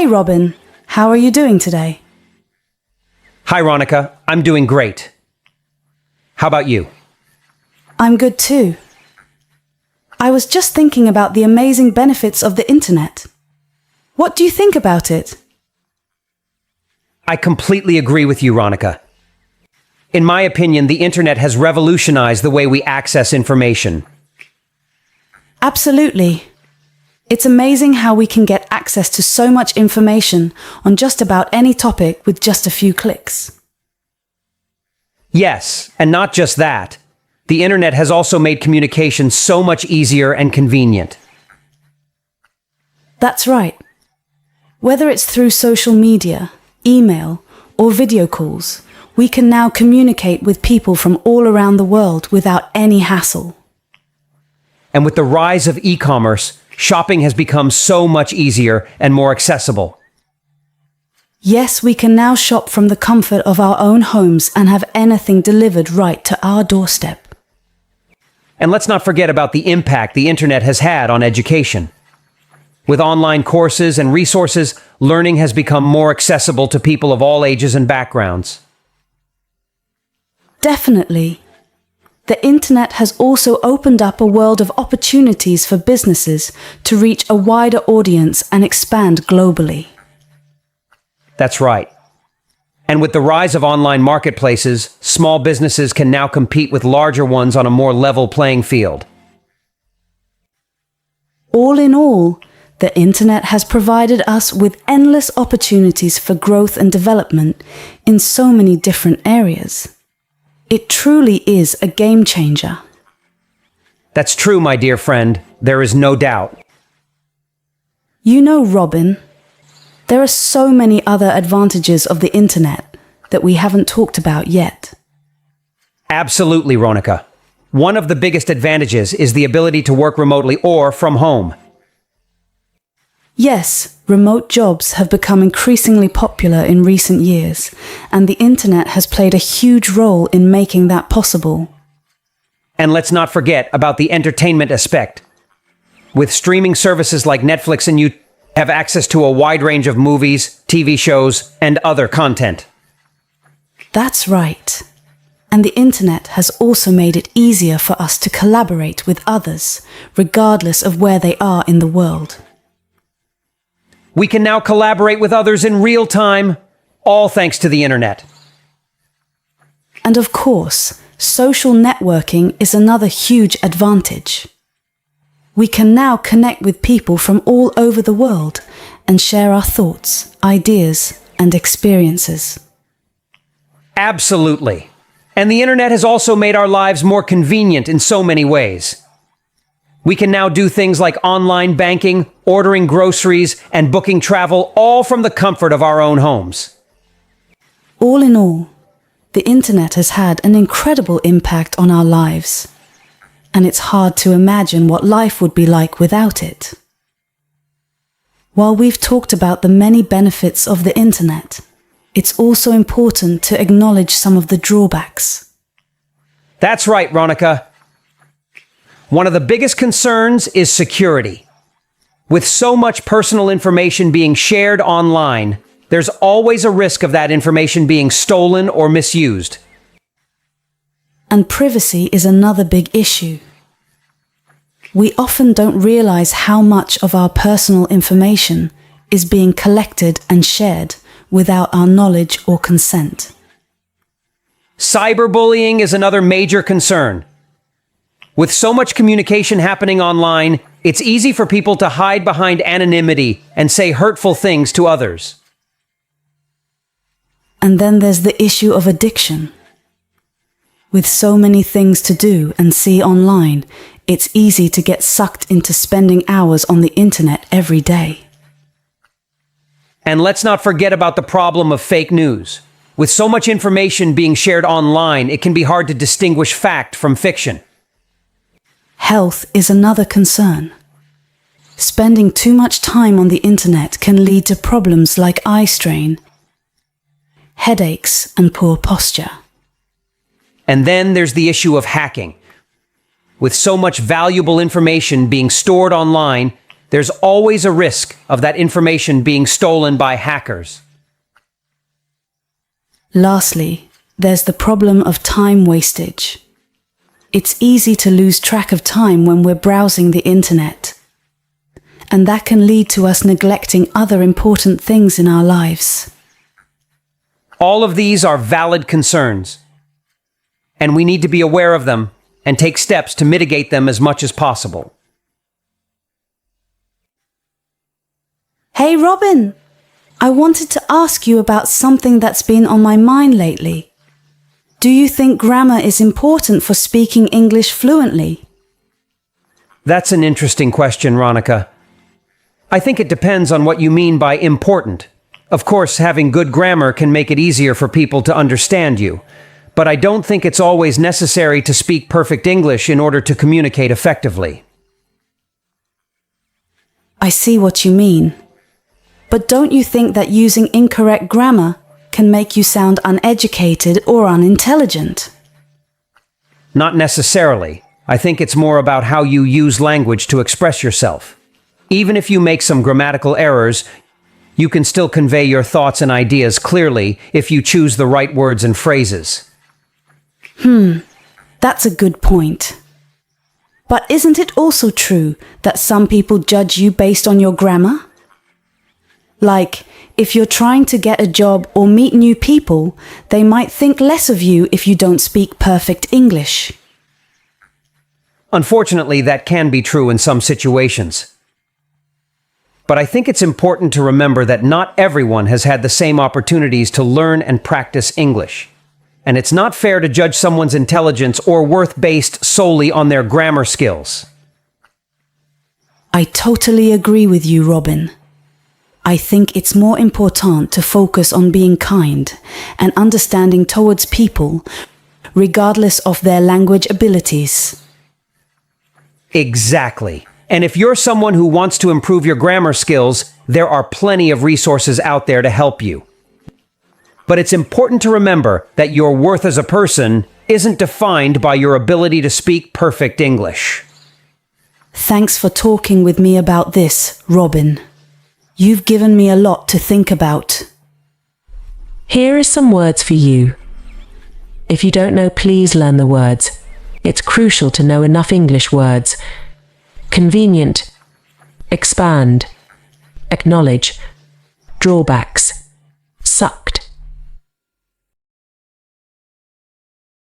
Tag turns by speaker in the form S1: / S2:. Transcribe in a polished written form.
S1: Hey Robin, how are you doing today?
S2: Hi, Ronica. I'm doing great. How about you?
S1: I'm good too. I was just thinking about the amazing benefits of the internet. What do you think about it?
S2: I completely agree with you, Ronica. In my opinion, the internet has revolutionized the way we access information.
S1: Absolutely. It's amazing how we can get access to so much information on just about any topic with just a few clicks.
S2: Yes, and not just that. The internet has also made communication so much easier and convenient.
S1: That's right. Whether it's through social media, email, or video calls, we can now communicate with people from all around the world without any hassle.
S2: And with the rise of e-commerce, shopping has become so much easier and more accessible.
S1: Yes, we can now shop from the comfort of our own homes and have anything delivered right to our doorstep.
S2: And let's not forget about the impact the internet has had on education. With online courses and resources, learning has become more accessible to people of all ages and backgrounds.
S1: Definitely. The internet has also opened up a world of opportunities for businesses to reach a wider audience and expand globally.
S2: That's right. And with the rise of online marketplaces, small businesses can now compete with larger ones on a more level playing field.
S1: All in all, the internet has provided us with endless opportunities for growth and development in so many different areas. It truly is a game changer.
S2: That's true, my dear friend. There is no doubt.
S1: You know, Robin, there are so many other advantages of the internet that we haven't talked about yet.
S2: Absolutely, Ronica. One of the biggest advantages is the ability to work remotely or from home.
S1: Yes, remote jobs have become increasingly popular in recent years, and the internet has played a huge role in making that possible.
S2: And let's not forget about the entertainment aspect. With streaming services like Netflix, and you have access to a wide range of movies, TV shows, and other content.
S1: That's right. And the internet has also made it easier for us to collaborate with others, regardless of where they are in the world.
S2: We can now collaborate with others in real time, all thanks to the internet.
S1: And of course, social networking is another huge advantage. We can now connect with people from all over the world and share our thoughts, ideas, and experiences.
S2: Absolutely. And the internet has also made our lives more convenient in so many ways. We can now do things like online banking, ordering groceries, and booking travel, all from the comfort of our own homes.
S1: All in all, the internet has had an incredible impact on our lives, and it's hard to imagine what life would be like without it. While we've talked about the many benefits of the internet, it's also important to acknowledge some of the drawbacks.
S2: That's right, Ronica. One of the biggest concerns is security. With so much personal information being shared online, there's always a risk of that information being stolen or misused.
S1: And privacy is another big issue. We often don't realize how much of our personal information is being collected and shared without our knowledge or consent.
S2: Cyberbullying is another major concern. With so much communication happening online, it's easy for people to hide behind anonymity and say hurtful things to others.
S1: And then there's the issue of addiction. With so many things to do and see online, it's easy to get sucked into spending hours on the internet every day.
S2: And let's not forget about the problem of fake news. With so much information being shared online, it can be hard to distinguish fact from fiction.
S1: Health is another concern. Spending too much time on the internet can lead to problems like eye strain, headaches, and poor posture.
S2: And then there's the issue of hacking. With so much valuable information being stored online, there's always a risk of that information being stolen by hackers.
S1: Lastly, there's the problem of time wastage. It's easy to lose track of time when we're browsing the internet, and that can lead to us neglecting other important things in our lives.
S2: All of these are valid concerns, and we need to be aware of them and take steps to mitigate them as much as possible.
S1: Hey Robin, I wanted to ask you about something that's been on my mind lately. Do you think grammar is important for speaking English fluently?
S2: That's an interesting question, Ronica. I think it depends on what you mean by important. Of course, having good grammar can make it easier for people to understand you, but I don't think it's always necessary to speak perfect English in order to communicate effectively.
S1: I see what you mean. But don't you think that using incorrect grammar can make you sound uneducated or unintelligent?
S2: Not necessarily. I think it's more about how you use language to express yourself. Even if you make some grammatical errors, you can still convey your thoughts and ideas clearly if you choose the right words and phrases.
S1: That's a good point. But isn't it also true that some people judge you based on your grammar? Like, if you're trying to get a job or meet new people, they might think less of you if you don't speak perfect English.
S2: Unfortunately, that can be true in some situations. But I think it's important to remember that not everyone has had the same opportunities to learn and practice English. And it's not fair to judge someone's intelligence or worth based solely on their grammar skills.
S1: I totally agree with you, Robin. I think it's more important to focus on being kind and understanding towards people, regardless of their language abilities.
S2: Exactly. And if you're someone who wants to improve your grammar skills, there are plenty of resources out there to help you. But it's important to remember that your worth as a person isn't defined by your ability to speak perfect English.
S1: Thanks for talking with me about this, Robin. You've given me a lot to think about.
S3: Here are some words for you. If you don't know, please learn the words. It's crucial to know enough English words. Convenient, expand, acknowledge, drawbacks, suck.